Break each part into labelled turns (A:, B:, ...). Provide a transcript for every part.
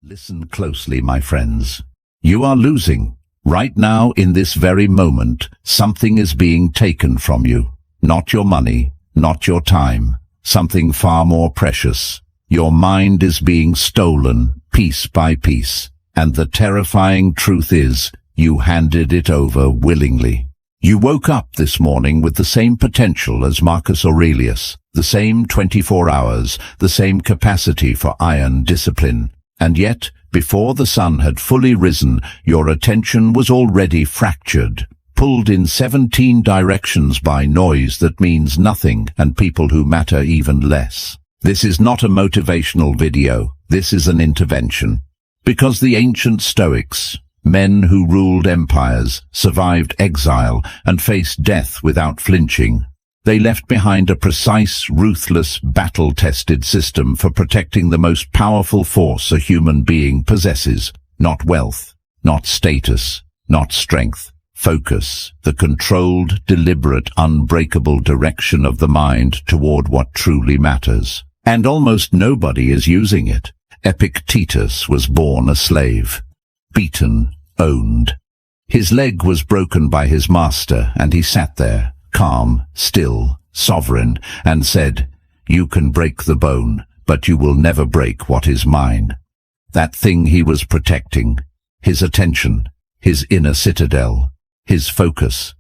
A: Listen closely, my friends. You are losing. Right now, in this very moment, something is being taken from you. Not your money, not your time. Something far more precious. Your mind is being stolen, piece by piece. And the terrifying truth is, you handed it over willingly. You woke up this morning with the same potential as Marcus Aurelius, the same 24 hours, the same capacity for iron discipline. And yet, before the sun had fully risen, your attention was already fractured, pulled in 17 directions by noise that means nothing and people who matter even less. This is not a motivational video. This is an intervention. Because the ancient Stoics, men who ruled empires, survived exile, and faced death without flinching, they left behind a precise, ruthless, battle-tested system for protecting the most powerful force a human being possesses. Not wealth, not status, not strength. Focus, the controlled, deliberate, unbreakable direction of the mind toward what truly matters. And almost nobody is using it. Epictetus was born a slave. Beaten, owned. His leg was broken by his master, and he sat there, calm, still, sovereign, and said, "You can break the bone, but you will never break what is mine." That thing he was protecting, his attention, his inner citadel, his focus.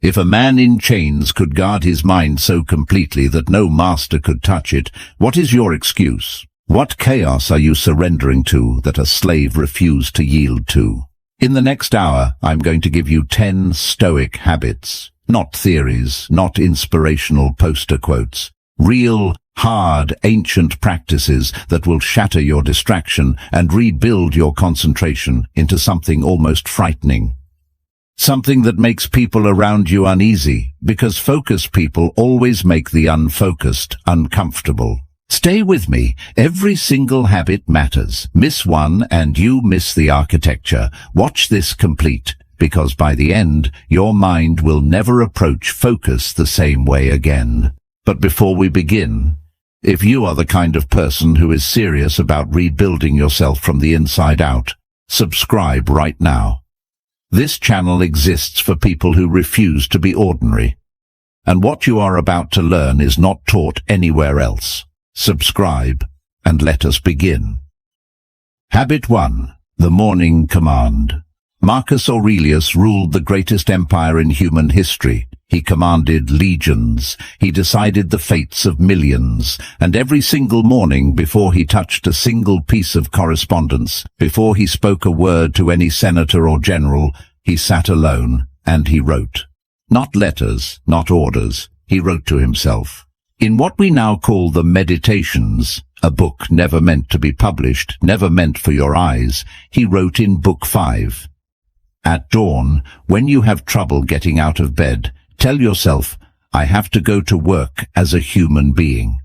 A: If a man in chains could guard his mind so completely that no master could touch it, what is your excuse? What chaos are you surrendering to that a slave refused to yield to? In the next hour, I'm going to give you 10 Stoic habits. Not theories, not inspirational poster quotes. Real, hard, ancient practices that will shatter your distraction and rebuild your concentration into something almost frightening. Something that makes people around you uneasy, because focused people always make the unfocused uncomfortable. Stay with me. Every single habit matters. Miss one and you miss the architecture. Watch this complete. Because by the end, your mind will never approach focus the same way again. But before we begin, if you are the kind of person who is serious about rebuilding yourself from the inside out, subscribe right now. This channel exists for people who refuse to be ordinary. And what you are about to learn is not taught anywhere else. Subscribe, and let us begin. Habit 1. The Morning Command. Marcus Aurelius ruled the greatest empire in human history. He commanded legions. He decided the fates of millions. And every single morning, before he touched a single piece of correspondence, before he spoke a word to any senator or general, he sat alone and he wrote. Not letters, not orders. He wrote to himself. In what we now call the Meditations, a book never meant to be published, never meant for your eyes, he wrote in Book 5. At dawn, when you have trouble getting out of bed, tell yourself, I have to go to work as a human being.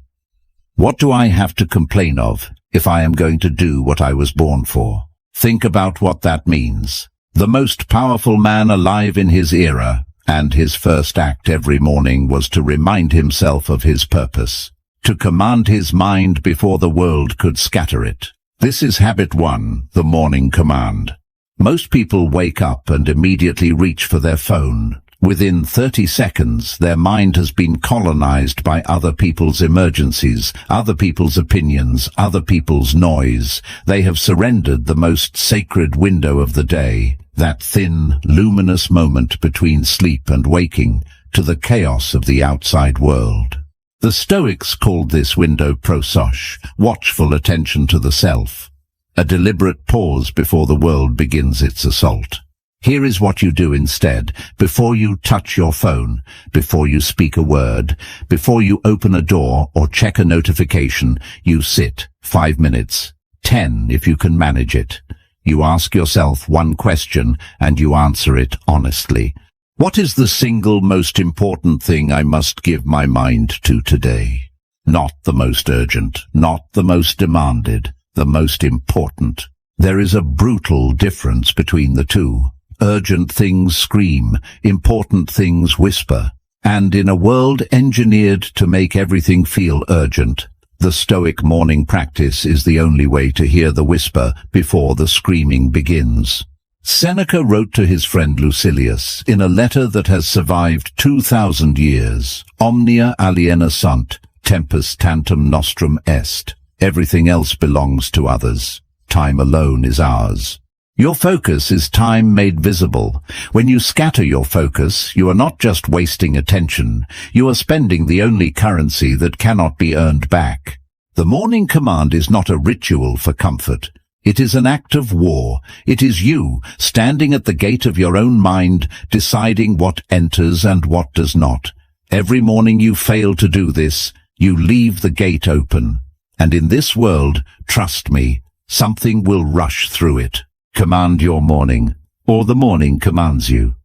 A: What do I have to complain of if I am going to do what I was born for? Think about what that means. The most powerful man alive in his era, and his first act every morning was to remind himself of his purpose, to command his mind before the world could scatter it. This is habit 1, the morning command. Most people wake up and immediately reach for their phone. Within 30 seconds, their mind has been colonized by other people's emergencies, other people's opinions, other people's noise. They have surrendered the most sacred window of the day, that thin, luminous moment between sleep and waking, to the chaos of the outside world. The Stoics called this window prosos, watchful attention to the self. A deliberate pause before the world begins its assault. Here is what you do instead. Before you touch your phone, before you speak a word, before you open a door or check a notification, you sit 5 minutes, 10 if you can manage it. You ask yourself one question and you answer it honestly. What is the single most important thing I must give my mind to today? Not the most urgent, not the most demanded. The most important. There is a brutal difference between the two. Urgent things scream, important things whisper. And in a world engineered to make everything feel urgent, The Stoic morning practice is the only way to hear the whisper before the screaming begins. Seneca wrote to his friend Lucilius in a letter that has survived 2,000 years, Omnia aliena sunt, tempus tantum nostrum est. Everything else belongs to others. Time alone is ours. Your focus is time made visible. When you scatter your focus, you are not just wasting attention, you are spending the only currency that cannot be earned back. The morning command is not a ritual for comfort. It is an act of war. It is you, standing at the gate of your own mind, deciding what enters and what does not. Every morning you fail to do this, you leave the gate open. And in this world, trust me, something will rush through it. Command your morning, or the morning commands you.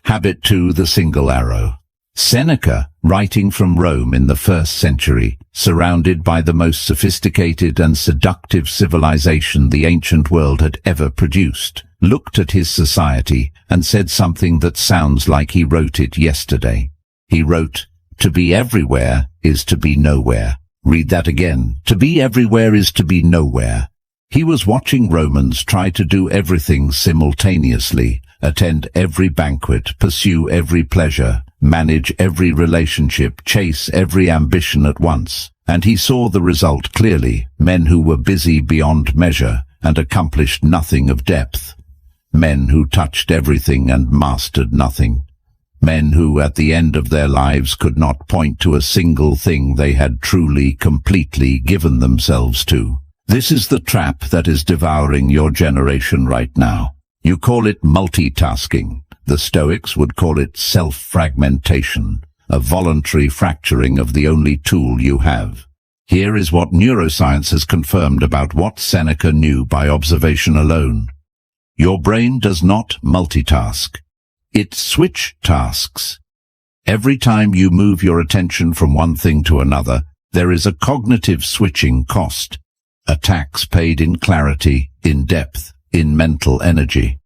A: Habit 2. The single arrow. Seneca, writing from Rome in the 1st century, surrounded by the most sophisticated and seductive civilization the ancient world had ever produced, looked at his society and said something that sounds like he wrote it yesterday. He wrote, "To be everywhere is to be nowhere." Read that again. To be everywhere is to be nowhere. He was watching Romans try to do everything simultaneously, attend every banquet, pursue every pleasure, manage every relationship, chase every ambition at once. And he saw the result clearly: men who were busy beyond measure and accomplished nothing of depth. Men who touched everything and mastered nothing. Men who, at the end of their lives, could not point to a single thing they had truly, completely given themselves to. This is the trap that is devouring your generation right now. You call it multitasking. The Stoics would call it self-fragmentation, a voluntary fracturing of the only tool you have. Here is what neuroscience has confirmed about what Seneca knew by observation alone. Your brain does not multitask. It switch tasks. Every time you move your attention from one thing to another, there is a cognitive switching cost. A tax paid in clarity, in depth, in mental energy.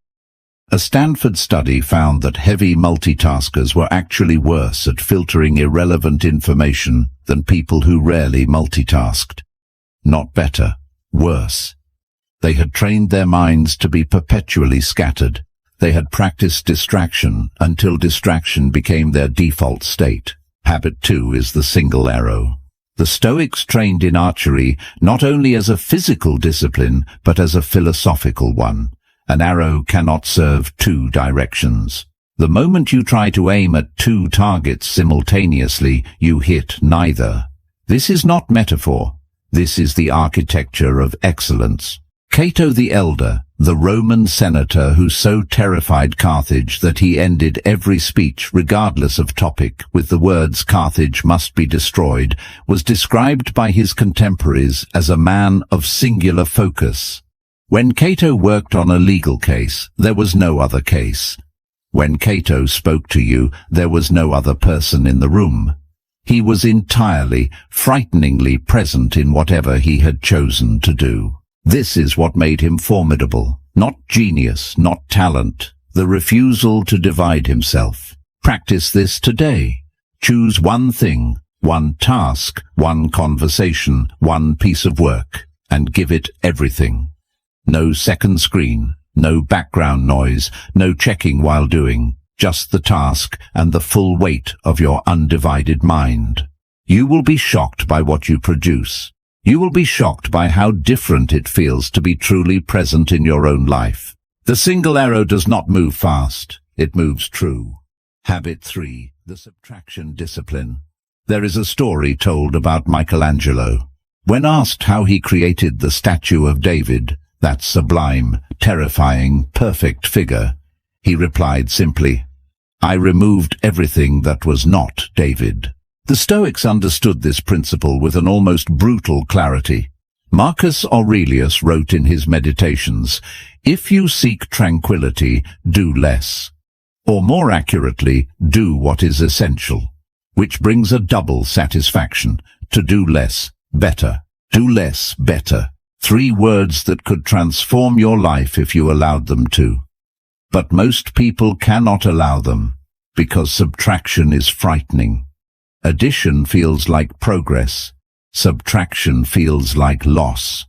A: A Stanford study found that heavy multitaskers were actually worse at filtering irrelevant information than people who rarely multitasked. Not better, worse. They had trained their minds to be perpetually scattered. They had practiced distraction until distraction became their default state. Habit 2 is the single arrow. The Stoics trained in archery not only as a physical discipline, but as a philosophical one. An arrow cannot serve two directions. The moment you try to aim at two targets simultaneously, you hit neither. This is not metaphor. This is the architecture of excellence. Cato the Elder, the Roman senator who so terrified Carthage that he ended every speech, regardless of topic, with the words "Carthage must be destroyed," was described by his contemporaries as a man of singular focus. When Cato worked on a legal case, there was no other case. When Cato spoke to you, there was no other person in the room. He was entirely, frighteningly present in whatever he had chosen to do. This is what made him formidable. Not genius, not talent, the refusal to divide himself. Practice this today. Choose one thing, one task, one conversation, one piece of work, and give it everything. No second screen, no background noise, no checking while doing, just the task and the full weight of your undivided mind. You will be shocked by what you produce. You will be shocked by how different it feels to be truly present in your own life. The single arrow does not move fast, it moves true. Habit 3, the subtraction discipline. There is a story told about Michelangelo. When asked how he created the statue of David, that sublime, terrifying, perfect figure, he replied simply, "I removed everything that was not David." The Stoics understood this principle with an almost brutal clarity. Marcus Aurelius wrote in his Meditations, "If you seek tranquility, do less." Or more accurately, do what is essential, which brings a double satisfaction: to do less, better. Do less, better. 3 words that could transform your life if you allowed them to. But most people cannot allow them, because subtraction is frightening. Addition feels like progress. Subtraction feels like loss.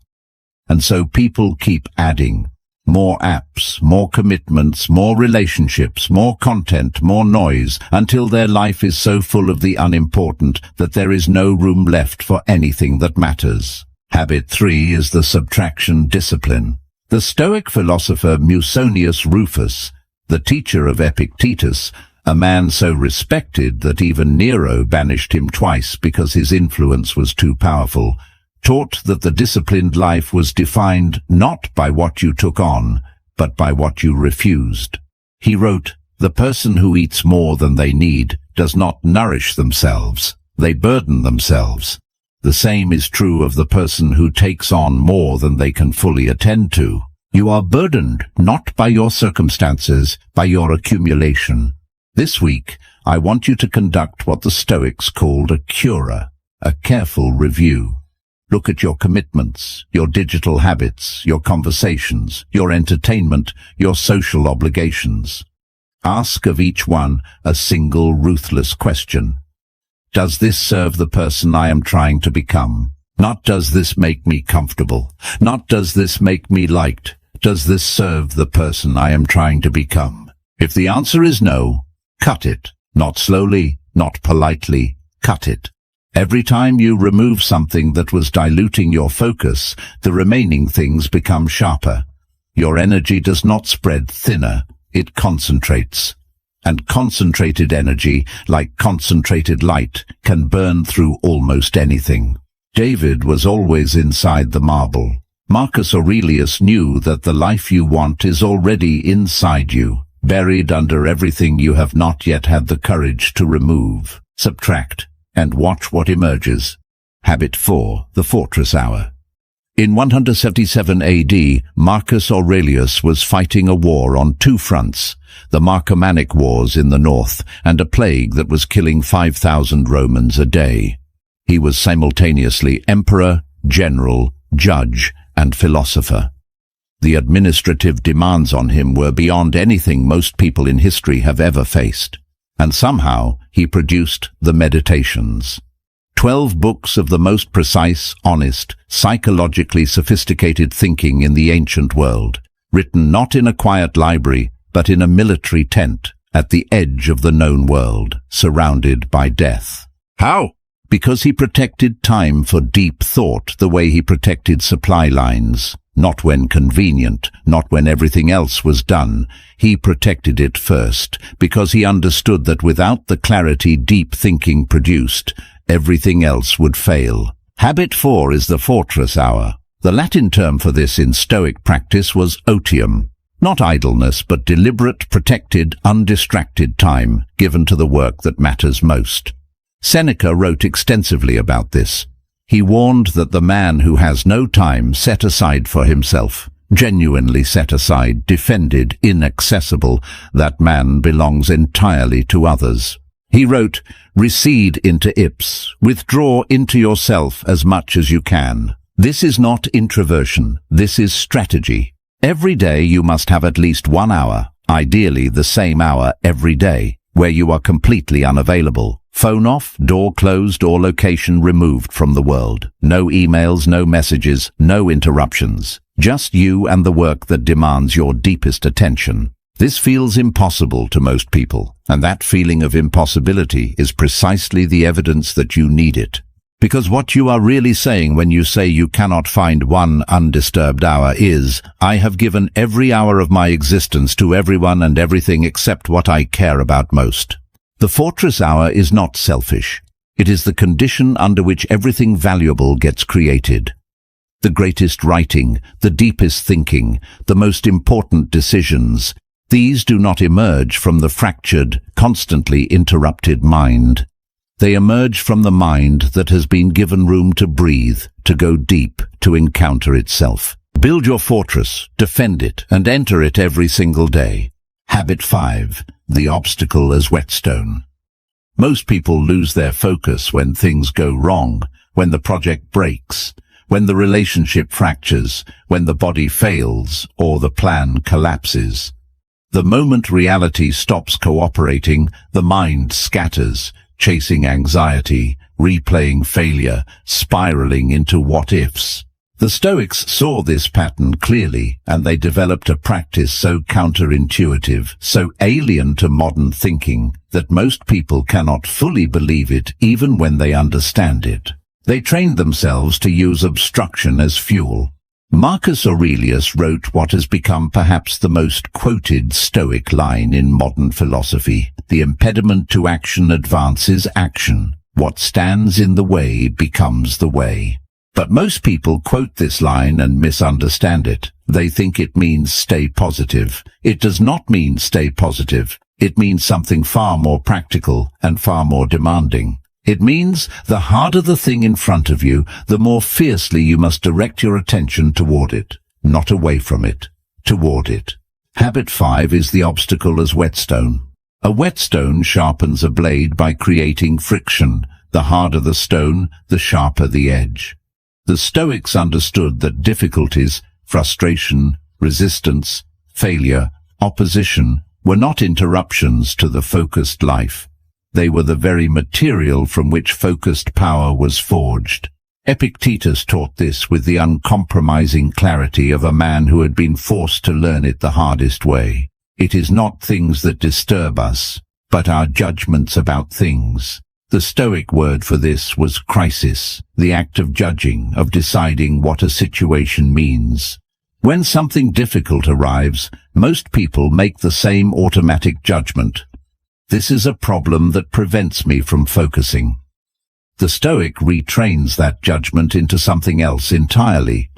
A: And so people keep adding. More apps, more commitments, more relationships, more content, more noise, until their life is so full of the unimportant that there is no room left for anything that matters. Habit 3 is the subtraction discipline. The Stoic philosopher Musonius Rufus, the teacher of Epictetus, a man so respected that even Nero banished him twice because his influence was too powerful, taught that the disciplined life was defined not by what you took on, but by what you refused. He wrote, "The person who eats more than they need does not nourish themselves, they burden themselves. The same is true of the person who takes on more than they can fully attend to. You are burdened not by your circumstances, by your accumulation." This week, I want you to conduct what the Stoics called a cura, a careful review. Look at your commitments, your digital habits, your conversations, your entertainment, your social obligations. Ask of each one a single ruthless question. Does this serve the person I am trying to become? Not does this make me comfortable? Not does this make me liked? Does this serve the person I am trying to become? If the answer is no, cut it. Not slowly, not politely, cut it. Every time you remove something that was diluting your focus, the remaining things become sharper. Your energy does not spread thinner, it concentrates. And concentrated energy, like concentrated light, can burn through almost anything. David was always inside the marble. Marcus Aurelius knew that the life you want is already inside you, buried under everything you have not yet had the courage to remove. Subtract, and watch what emerges. Habit 4, the fortress hour. In 177 AD, Marcus Aurelius was fighting a war on two fronts, the Marcomannic Wars in the north and a plague that was killing 5,000 Romans a day. He was simultaneously emperor, general, judge, and philosopher. The administrative demands on him were beyond anything most people in history have ever faced. And somehow he produced the Meditations. 12 books of the most precise, honest, psychologically sophisticated thinking in the ancient world, written not in a quiet library, but in a military tent at the edge of the known world, surrounded by death. How? Because he protected time for deep thought the way he protected supply lines. Not when convenient, not when everything else was done. He protected it first, because he understood that without the clarity deep thinking produced, everything else would fail. Habit 4 is the fortress hour. The Latin term for this in Stoic practice was otium. Not idleness, but deliberate, protected, undistracted time given to the work that matters most. Seneca wrote extensively about this. He warned that the man who has no time set aside for himself, genuinely set aside, defended, inaccessible, that man belongs entirely to others. He wrote, "Recede into ips, withdraw into yourself as much as you can. This is not introversion, this is strategy. Every day you must have at least 1 hour, ideally the same hour every day, where you are completely unavailable. Phone off, door closed, or location removed from the world. No emails, no messages, no interruptions. Just you and the work that demands your deepest attention." This feels impossible to most people, and that feeling of impossibility is precisely the evidence that you need it. Because what you are really saying when you say you cannot find one undisturbed hour is, I have given every hour of my existence to everyone and everything except what I care about most. The fortress hour is not selfish. It is the condition under which everything valuable gets created. The greatest writing, the deepest thinking, the most important decisions, these do not emerge from the fractured, constantly interrupted mind. They emerge from the mind that has been given room to breathe, to go deep, to encounter itself. Build your fortress, defend it, and enter it every single day. Habit 5. The obstacle as whetstone. Most people lose their focus when things go wrong, when the project breaks, when the relationship fractures, when the body fails, or the plan collapses. The moment reality stops cooperating, the mind scatters, chasing anxiety, replaying failure, spiraling into what-ifs. The Stoics saw this pattern clearly, and they developed a practice so counterintuitive, so alien to modern thinking, that most people cannot fully believe it even when they understand it. They trained themselves to use obstruction as fuel. Marcus Aurelius wrote what has become perhaps the most quoted Stoic line in modern philosophy: "The impediment to action advances action. What stands in the way becomes the way." But most people quote this line and misunderstand it. They think it means stay positive. It does not mean stay positive. It means something far more practical and far more demanding. It means the harder the thing in front of you, the more fiercely you must direct your attention toward it, not away from it, toward it. Habit 5 is the obstacle as whetstone. A whetstone sharpens a blade by creating friction. The harder the stone, the sharper the edge. The Stoics understood that difficulties, frustration, resistance, failure, opposition were not interruptions to the focused life. They were the very material from which focused power was forged. Epictetus taught this with the uncompromising clarity of a man who had been forced to learn it the hardest way. It is not things that disturb us, but our judgments about things. The Stoic word for this was crisis, the act of judging, of deciding what a situation means. When something difficult arrives, most people make the same automatic judgment. This is a problem that prevents me from focusing. The Stoic retrains that judgment into something else entirely.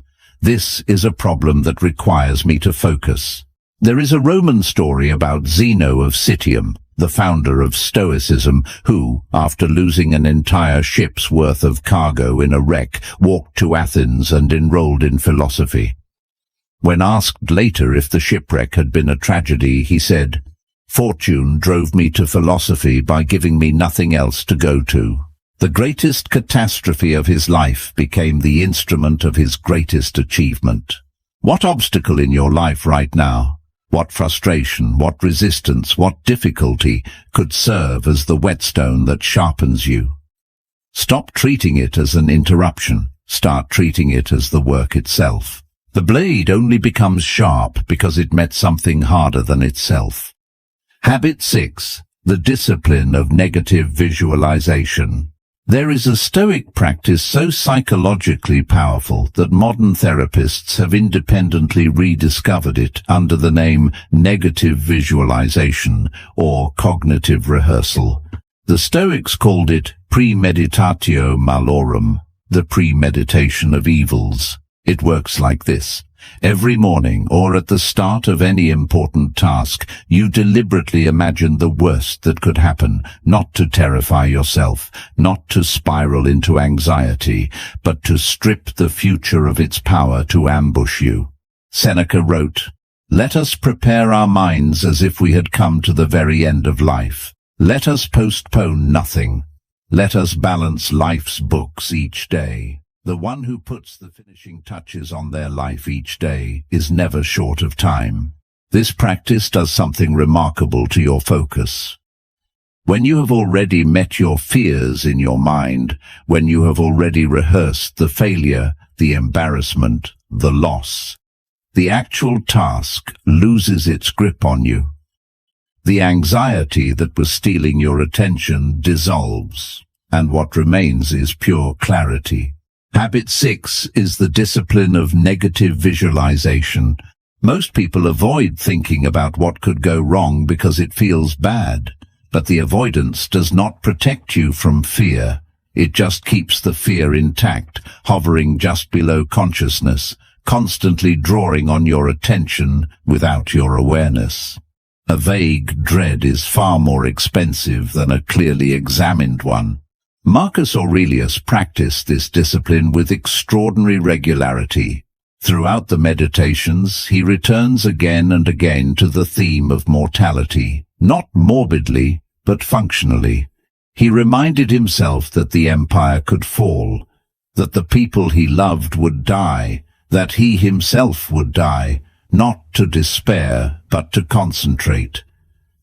A: This is a problem that requires me to focus. There is a Roman story about Zeno of Citium, the founder of Stoicism, who, after losing an entire ship's worth of cargo in a wreck, walked to Athens and enrolled in philosophy. When asked later if the shipwreck had been a tragedy, he said, "Fortune drove me to philosophy by giving me nothing else to go to." The greatest catastrophe of his life became the instrument of his greatest achievement. What obstacle in your life right now? What frustration, what resistance, what difficulty could serve as the whetstone that sharpens you? Stop treating it as an interruption. Start treating it as the work itself. The blade only becomes sharp because it met something harder than itself. Habit 6. The discipline of negative visualization. There is a Stoic practice so psychologically powerful that modern therapists have independently rediscovered it under the name negative visualization or cognitive rehearsal. The Stoics called it premeditatio malorum, the premeditation of evils. It works like this. Every morning or at the start of any important task, you deliberately imagine the worst that could happen, not to terrify yourself, not to spiral into anxiety, but to strip the future of its power to ambush you. Seneca wrote, "Let us prepare our minds as if we had come to the very end of life. Let us postpone nothing. Let us balance life's books each day." The one who puts the finishing touches on their life each day is never short of time. This practice does something remarkable to your focus. When you have already met your fears in your mind, when you have already rehearsed the failure, the embarrassment, the loss, the actual task loses its grip on you. The anxiety that was stealing your attention dissolves, and what remains is pure clarity. Habit 6 is the discipline of negative visualization. Most people avoid thinking about what could go wrong because it feels bad, but the avoidance does not protect you from fear. It just keeps the fear intact, hovering just below consciousness, constantly drawing on your attention without your awareness. A vague dread is far more expensive than a clearly examined one. Marcus Aurelius practiced this discipline with extraordinary regularity. Throughout the meditations, he returns again and again to the theme of mortality, not morbidly, but functionally. He reminded himself that the empire could fall, that the people he loved would die, that he himself would die, not to despair, but to concentrate.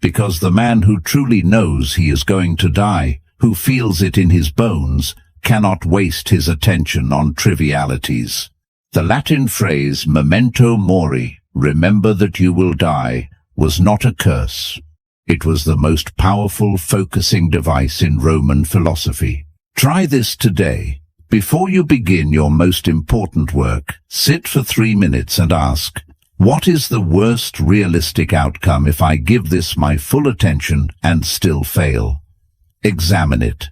A: Because the man who truly knows he is going to die who feels it in his bones, cannot waste his attention on trivialities. The Latin phrase memento mori, remember that you will die, was not a curse. It was the most powerful focusing device in Roman philosophy. Try this today. Before you begin your most important work, sit for 3 minutes and ask, what is the worst realistic outcome if I give this my full attention and still fail? Examine it.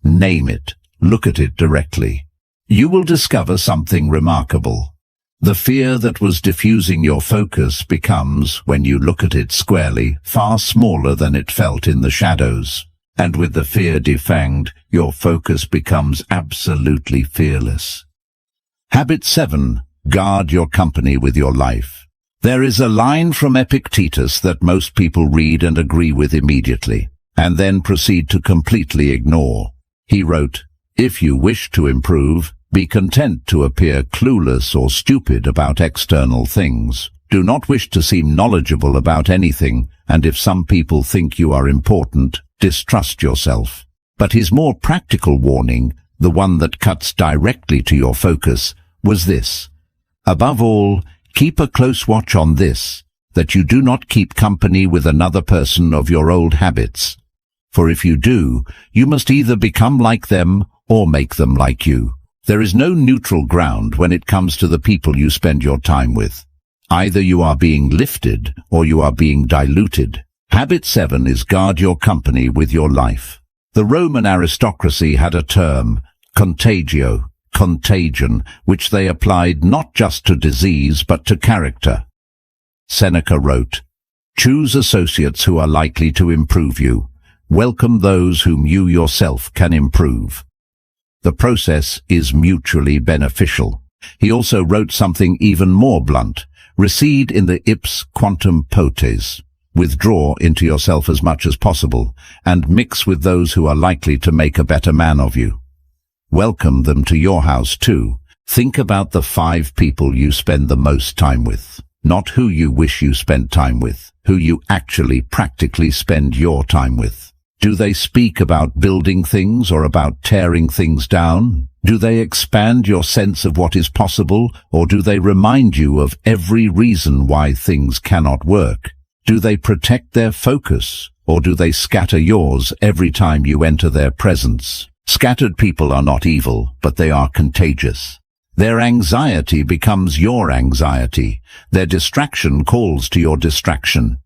A: Name it. Look at it directly. You will discover something remarkable. The fear that was diffusing your focus becomes, when you look at it squarely, far smaller than it felt in the shadows. And with the fear defanged, your focus becomes absolutely fearless. Habit 7. Guard your company with your life. There is a line from Epictetus that most people read and agree with immediately, and then proceed to completely ignore. He wrote, "If you wish to improve, be content to appear clueless or stupid about external things. Do not wish to seem knowledgeable about anything, and if some people think you are important, distrust yourself." But his more practical warning, the one that cuts directly to your focus, was this: above all, keep a close watch on this, that you do not keep company with another person of your old habits. For if you do, you must either become like them or make them like you. There is no neutral ground when it comes to the people you spend your time with. Either you are being lifted or you are being diluted. Habit 7 is guard your company with your life. The Roman aristocracy had a term, contagio, contagion, which they applied not just to disease but to character. Seneca wrote, "Choose associates who are likely to improve you. Welcome those whom you yourself can improve." The process is mutually beneficial. He also wrote something even more blunt: recede in the ipse quantum potes. Withdraw into yourself as much as possible, and mix with those who are likely to make a better man of you. Welcome them to your house too. Think about the 5 people you spend the most time with. Not who you wish you spent time with, who you actually practically spend your time with. Do they speak about building things or about tearing things down? Do they expand your sense of what is possible, or do they remind you of every reason why things cannot work? Do they protect their focus, or do they scatter yours every time you enter their presence? Scattered people are not evil, but they are contagious. Their anxiety becomes your anxiety. Their distraction calls to your distraction.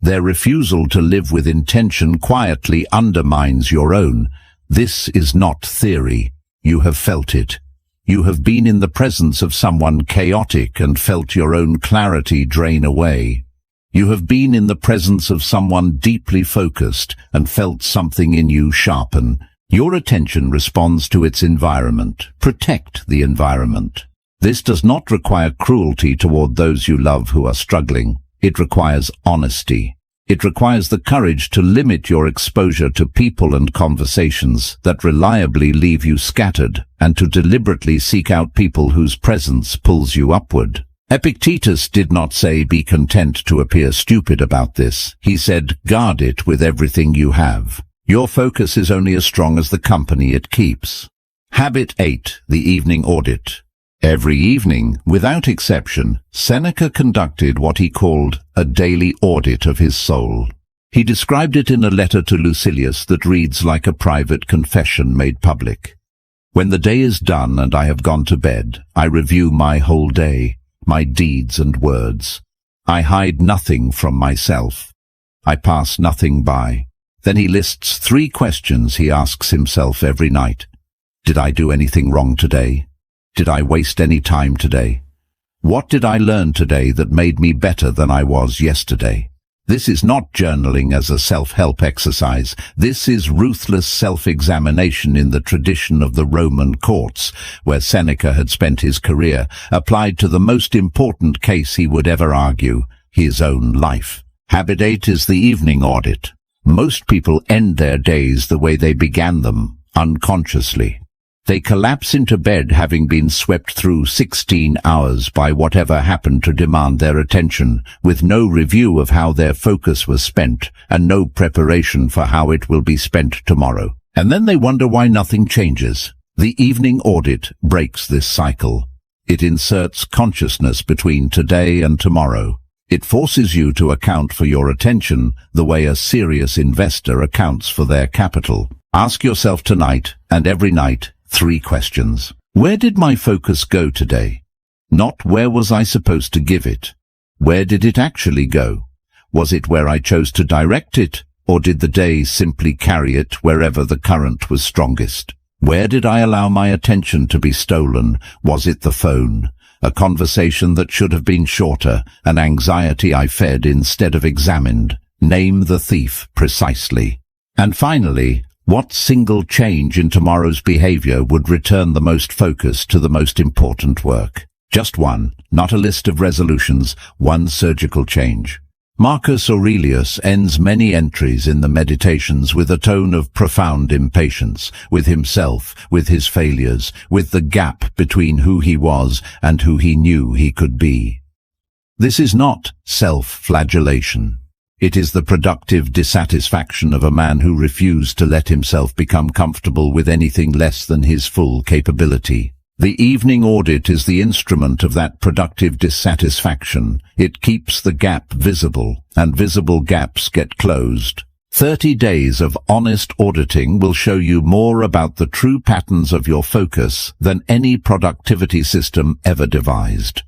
A: Their refusal to live with intention quietly undermines your own. This is not theory. You have felt it. You have been in the presence of someone chaotic and felt your own clarity drain away. You have been in the presence of someone deeply focused and felt something in you sharpen. Your attention responds to its environment. Protect the environment. This does not require cruelty toward those you love who are struggling. It requires honesty. It requires the courage to limit your exposure to people and conversations that reliably leave you scattered, and to deliberately seek out people whose presence pulls you upward. Epictetus did not say be content to appear stupid about this. He said guard it with everything you have. Your focus is only as strong as the company it keeps. Habit 8. The evening audit. Every evening, without exception, Seneca conducted what he called a daily audit of his soul. He described it in a letter to Lucilius that reads like a private confession made public. "When the day is done and I have gone to bed, I review my whole day, my deeds and words. I hide nothing from myself. I pass nothing by." Then he lists 3 questions he asks himself every night. Did I do anything wrong today? Did I waste any time today? What did I learn today that made me better than I was yesterday? This is not journaling as a self-help exercise. This is ruthless self-examination in the tradition of the Roman courts, where Seneca had spent his career, applied to the most important case he would ever argue, his own life. Habit 8 is the evening audit. Most people end their days the way they began them, unconsciously. They collapse into bed having been swept through 16 hours by whatever happened to demand their attention, with no review of how their focus was spent and no preparation for how it will be spent tomorrow. And then they wonder why nothing changes. The evening audit breaks this cycle. It inserts consciousness between today and tomorrow. It forces you to account for your attention the way a serious investor accounts for their capital. Ask yourself tonight and every night 3 questions. Where did my focus go today? Not where was I supposed to give it. Where did it actually go? Was it where I chose to direct it, or did the day simply carry it wherever the current was strongest? Where did I allow my attention to be stolen? Was it the phone? A conversation that should have been shorter, an anxiety I fed instead of examined? Name the thief precisely. And finally, what single change in tomorrow's behavior would return the most focus to the most important work? Just one, not a list of resolutions, one surgical change. Marcus Aurelius ends many entries in the Meditations with a tone of profound impatience, with himself, with his failures, with the gap between who he was and who he knew he could be. This is not self-flagellation. It is the productive dissatisfaction of a man who refused to let himself become comfortable with anything less than his full capability. The evening audit is the instrument of that productive dissatisfaction. It keeps the gap visible, and visible gaps get closed. 30 days of honest auditing will show you more about the true patterns of your focus than any productivity system ever devised.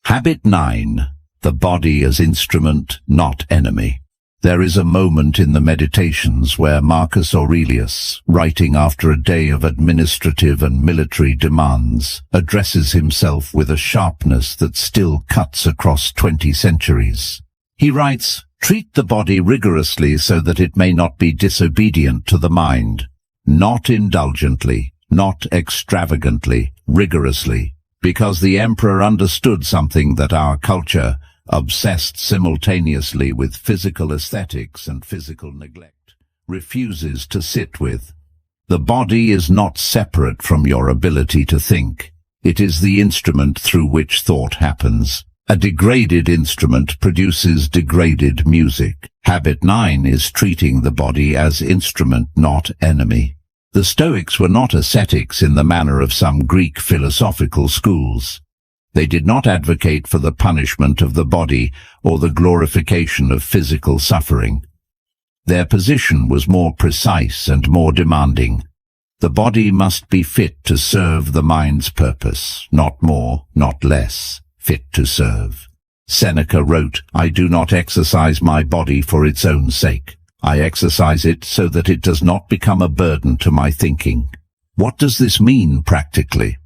A: Habit 9. The body as instrument, not enemy. There is a moment in the Meditations where Marcus Aurelius, writing after a day of administrative and military demands, addresses himself with a sharpness that still cuts across 20 centuries. He writes, "Treat the body rigorously so that it may not be disobedient to the mind. Not indulgently, not extravagantly, rigorously, because the emperor understood something that our culture, obsessed simultaneously with physical aesthetics and physical neglect, refuses to sit with. The body is not separate from your ability to think. It is the instrument through which thought happens. A degraded instrument produces degraded music. Habit 9 is treating the body as instrument, not enemy. The Stoics were not ascetics in the manner of some Greek philosophical schools. They did not advocate for the punishment of the body or the glorification of physical suffering. Their position was more precise and more demanding. The body must be fit to serve the mind's purpose, not more, not less, fit to serve. Seneca wrote, "I do not exercise my body for its own sake. I exercise it so that it does not become a burden to my thinking." What does this mean practically?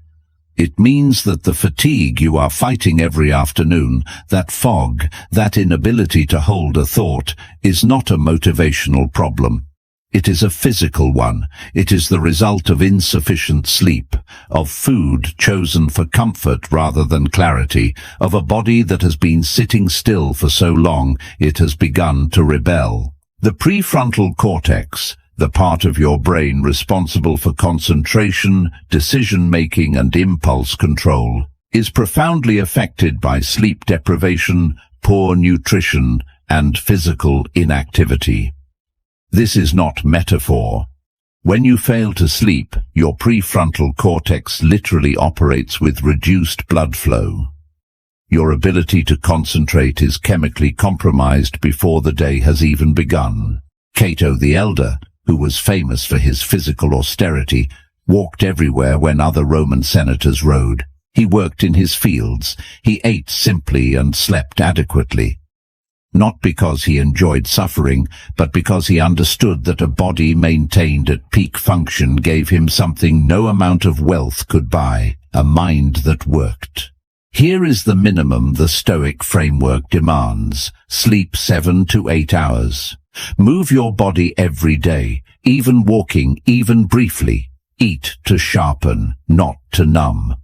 A: It means that the fatigue you are fighting every afternoon, that fog, that inability to hold a thought, is not a motivational problem. It is a physical one. It is the result of insufficient sleep, of food chosen for comfort rather than clarity, of a body that has been sitting still for so long it has begun to rebel. The prefrontal cortex, the part of your brain responsible for concentration, decision-making and impulse control, is profoundly affected by sleep deprivation, poor nutrition, and physical inactivity. This is not metaphor. When you fail to sleep, your prefrontal cortex literally operates with reduced blood flow. Your ability to concentrate is chemically compromised before the day has even begun. Cato the Elder, who was famous for his physical austerity, walked everywhere when other Roman senators rode. He worked in his fields. He ate simply and slept adequately. Not because he enjoyed suffering, but because he understood that a body maintained at peak function gave him something no amount of wealth could buy, a mind that worked. Here is the minimum the Stoic framework demands: sleep 7 to 8 hours. Move your body every day, even walking, even briefly. Eat to sharpen, not to numb.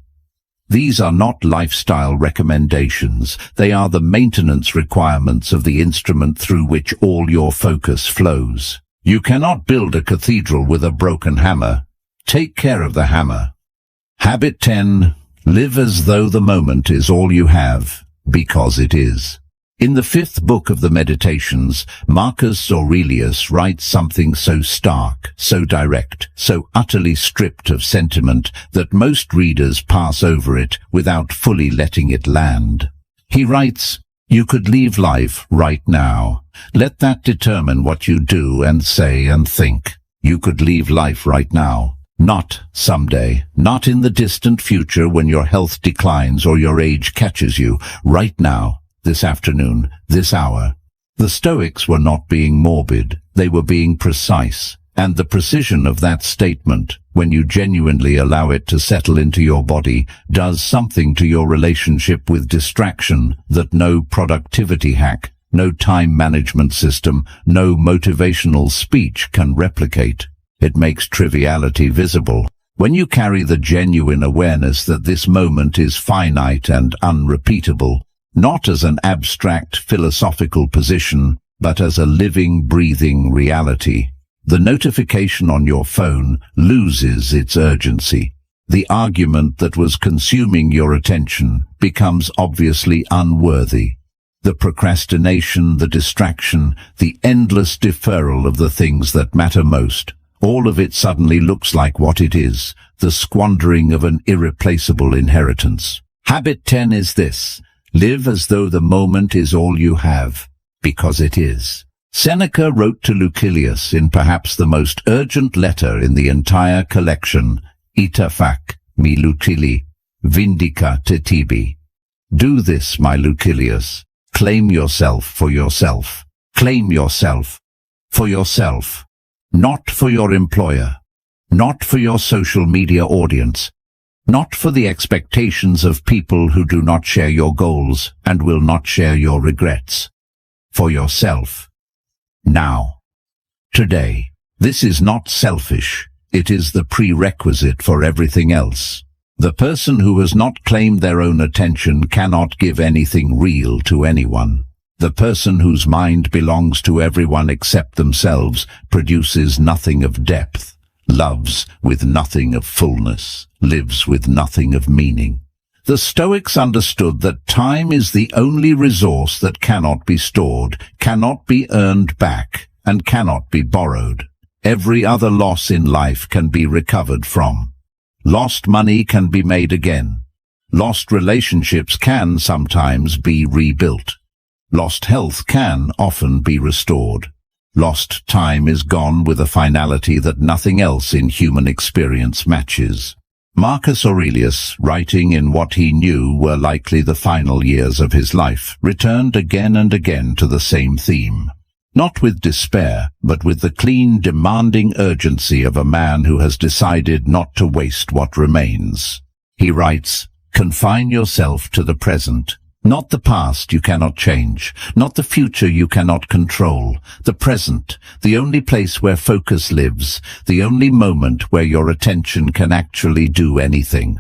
A: These are not lifestyle recommendations. They are the maintenance requirements of the instrument through which all your focus flows. You cannot build a cathedral with a broken hammer. Take care of the hammer. Habit 10. Live as though the moment is all you have, because it is. In the 5th book of the Meditations, Marcus Aurelius writes something so stark, so direct, so utterly stripped of sentiment that most readers pass over it without fully letting it land. He writes, "You could leave life right now. Let that determine what you do and say and think. You could leave life right now. Not someday, not in the distant future when your health declines or your age catches you. Right now. This afternoon, this hour." The Stoics were not being morbid, they were being precise, and the precision of that statement, when you genuinely allow it to settle into your body, does something to your relationship with distraction that no productivity hack, no time management system, no motivational speech can replicate. It makes triviality visible. When you carry the genuine awareness that this moment is finite and unrepeatable, not as an abstract philosophical position, but as a living, breathing reality, the notification on your phone loses its urgency. The argument that was consuming your attention becomes obviously unworthy. The procrastination, the distraction, the endless deferral of the things that matter most, all of it suddenly looks like what it is, the squandering of an irreplaceable inheritance. Habit 10 is this: live as though the moment is all you have, because it is. Seneca wrote to Lucilius in perhaps the most urgent letter in the entire collection, Ita fac, mi Lucili, vindica te tibi. Do this, my Lucilius. Claim yourself for yourself. Claim yourself for yourself. Not for your employer. Not for your social media audience. Not for the expectations of people who do not share your goals and will not share your regrets. For yourself. Now. Today. This is not selfish. It is the prerequisite for everything else. The person who has not claimed their own attention cannot give anything real to anyone. The person whose mind belongs to everyone except themselves produces nothing of depth, loves with nothing of fullness, lives with nothing of meaning. The Stoics understood that time is the only resource that cannot be stored, cannot be earned back, and cannot be borrowed. Every other loss in life can be recovered from. Lost money can be made again. Lost relationships can sometimes be rebuilt. Lost health can often be restored. Lost time is gone with a finality that nothing else in human experience matches. Marcus Aurelius, writing in what he knew were likely the final years of his life, returned again and again to the same theme. Not with despair, but with the clean, demanding urgency of a man who has decided not to waste what remains. He writes, "Confine yourself to the present. Not the past you cannot change, not the future you cannot control. The present, the only place where focus lives, the only moment where your attention can actually do anything."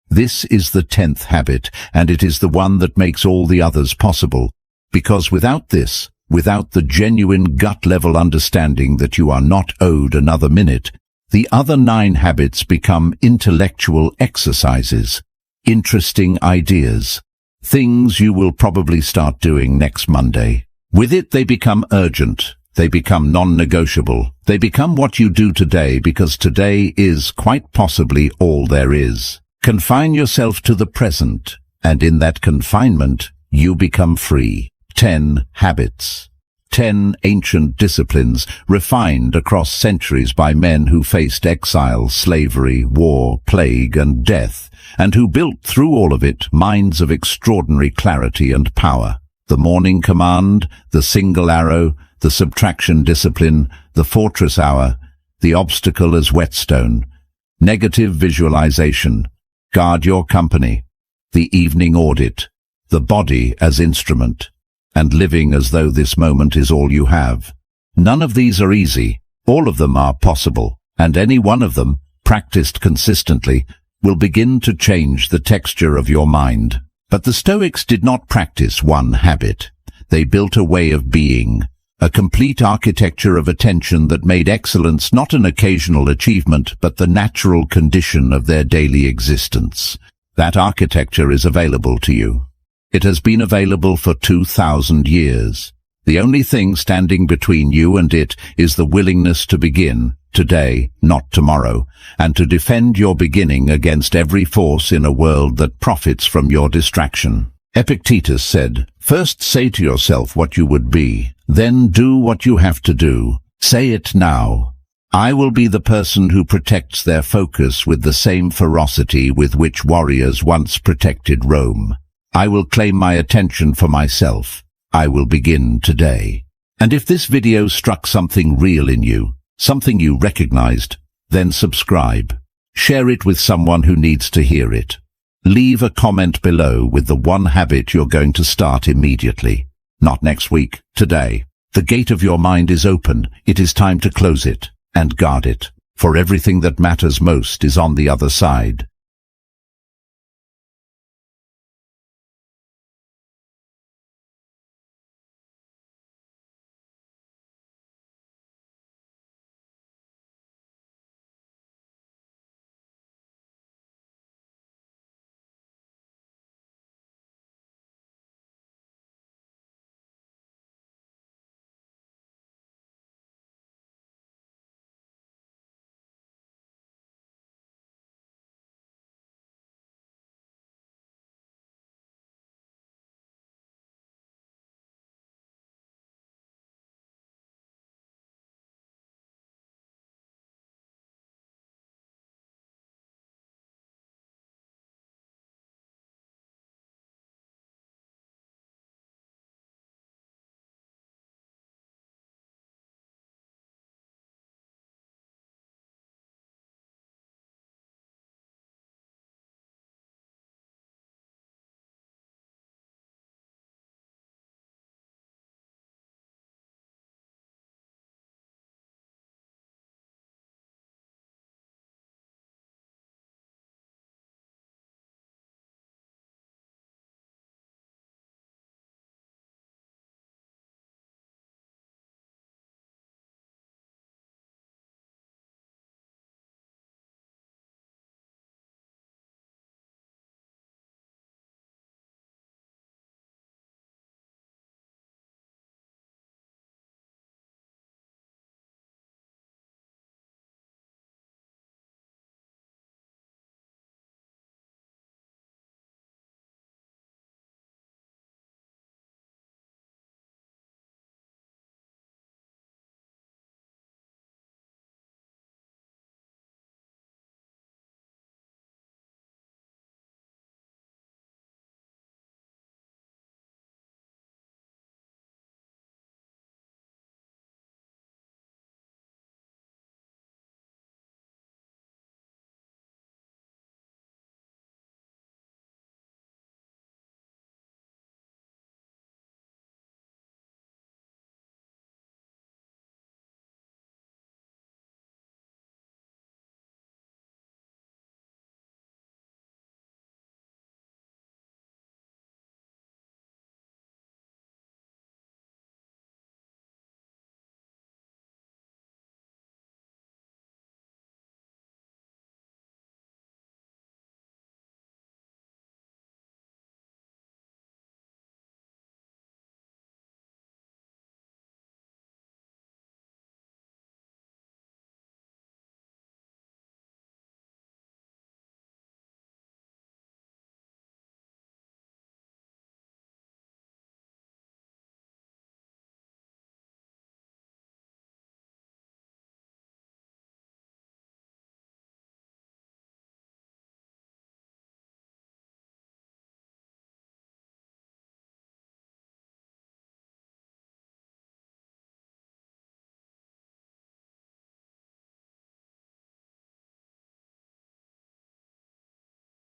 A: This is the 10th habit, and it is the one that makes all the others possible, because without this, without the genuine gut-level understanding that you are not owed another minute, the other 9 habits become intellectual exercises, interesting ideas, things you will probably start doing next Monday. With it they become urgent, they become non-negotiable, they become what you do today because today is quite possibly all there is. Confine yourself to the present, and in that confinement you become free. 10 habits. 10 ancient disciplines, refined across centuries by men who faced exile, slavery, war, plague, and death, and who built through all of it minds of extraordinary clarity and power. The morning command, the single arrow, the subtraction discipline, the fortress hour, the obstacle as whetstone, negative visualization, guard your company, the evening audit, the body as instrument, and living as though this moment is all you have. None of these are easy. All of them are possible, and any one of them, practiced consistently, will begin to change the texture of your mind. But the Stoics did not practice one habit. They built a way of being, a complete architecture of attention that made excellence not an occasional achievement, but the natural condition of their daily existence. That architecture is available to you. It has been available for 2,000 years. The only thing standing between you and it is the willingness to begin, today, not tomorrow, and to defend your beginning against every force in a world that profits from your distraction. Epictetus said, "First say to yourself what you would be, then do what you have to do. Say it now. I will be the person who protects their focus with the same ferocity with which warriors once protected Rome. I will claim my attention for myself. I will begin today." And if this video struck something real in you, something you recognized, then subscribe. Share it with someone who needs to hear it. Leave a comment below with the one habit you're going to start immediately. Not next week, today. The gate of your mind is open. It is time to close it and guard it, for everything that matters most is on the other side.